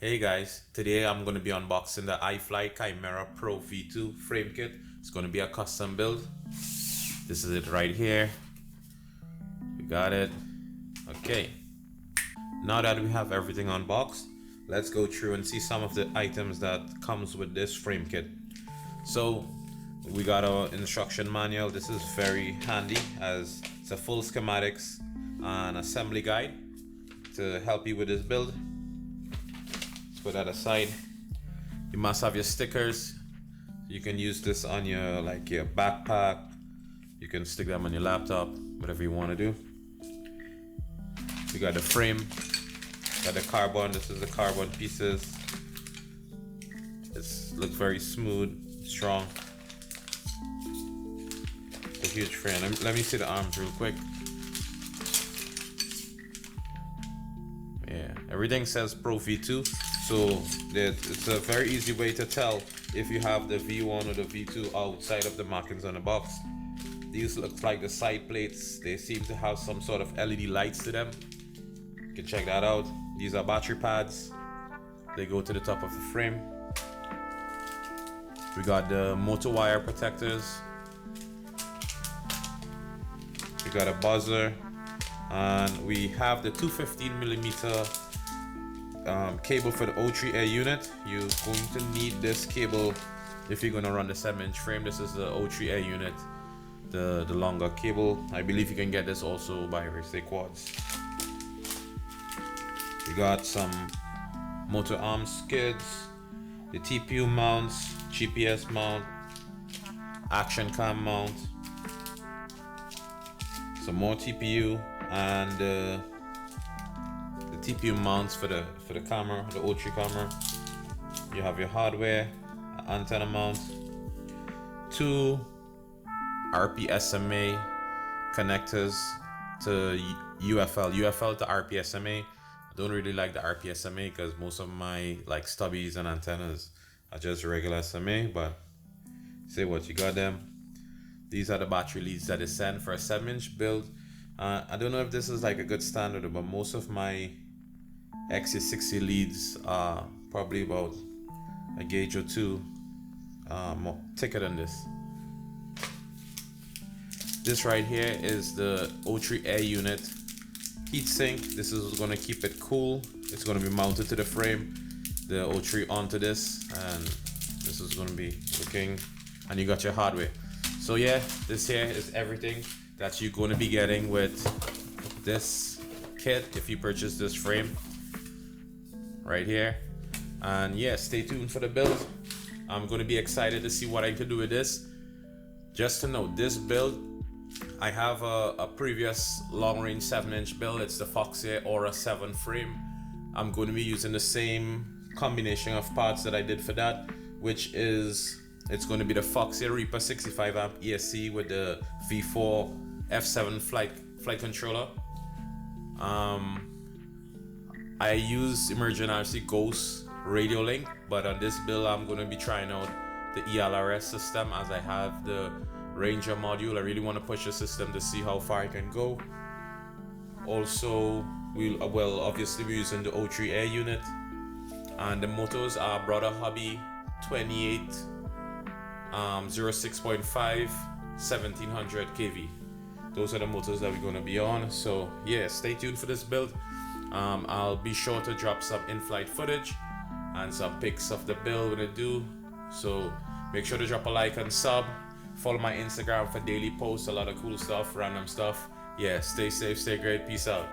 Hey guys, today I'm going to be unboxing the iFlight Chimera Pro V2 frame kit. It's going to be a custom build. This is it right here. We got it. Okay. Now that we have everything unboxed, let's go through and see some of the items that comes with this frame kit. So we got our instruction manual. This is very handy as it's a full schematics and assembly guide to help you with this build. Put that aside. You must have your stickers. You can use this on your your backpack. You can stick them on your laptop, whatever you want to do. We got the frame, got the carbon. This is the carbon pieces. It looks very smooth, strong. It's a huge frame. Let me see the arms real quick. Yeah, everything says Pro V2. So it's a very easy way to tell if you have the V1 or the V2 outside of the markings on the box. These look like the side plates. They seem to have some sort of LED lights to them. You can check that out. These are battery pads. They go to the top of the frame. We got the motor wire protectors. We got a buzzer. And we have the 215mm cable for the O3 Air Unit. You're going to need this cable if you're going to run the 7-inch frame. This is the O3 Air Unit, the longer cable. I believe you can get this also by Race Quads. We got some motor arm skids, the TPU mounts, GPS mount, action cam mount, some more TPU, and the TPU mounts for the camera, the O3 camera. You have your hardware, antenna mount, 2 RPSMA connectors to UFL to RPSMA. I don't really like the RPSMA because most of my stubbies and antennas are just regular SMA, but say what, you got them. These are the battery leads that is sent for a 7-inch build. I don't know if this is a good standard, but most of my XC60 leads are probably about a gauge or two more thicker than this. This right here is the O3 Air Unit heatsink. This is going to keep it cool. It's going to be mounted to the frame, the O3 onto this, and this is going to be looking, and you got your hardware. So yeah, this here is everything that you're going to be getting with this kit if you purchase this frame right here. And yeah, stay tuned for the build. I'm going to be excited to see what I can do with this. Just to note, this build, I have a previous long-range 7-inch build. It's the Foxy Aura 7 frame. I'm going to be using the same combination of parts that I did for that, which is it's going to be the Foxy Reaper 65 amp ESC with the V4 F7 flight controller. I use Emergent RC Ghost radio link, but on this build I'm going to be trying out the ELRS system as I have the Ranger module. I really want to push the system to see how far I can go. Also, we'll obviously be using the O3 Air Unit, and the motors are Brother Hobby 28 06.5 1700 kV. Those are the motors that we're going to be on. So yeah, stay tuned for this build. I'll be sure to drop some in-flight footage and some pics of the build when I do. So make sure to drop a like and sub. Follow my Instagram for daily posts, a lot of cool stuff, random stuff. Yeah, stay safe, stay great, peace out.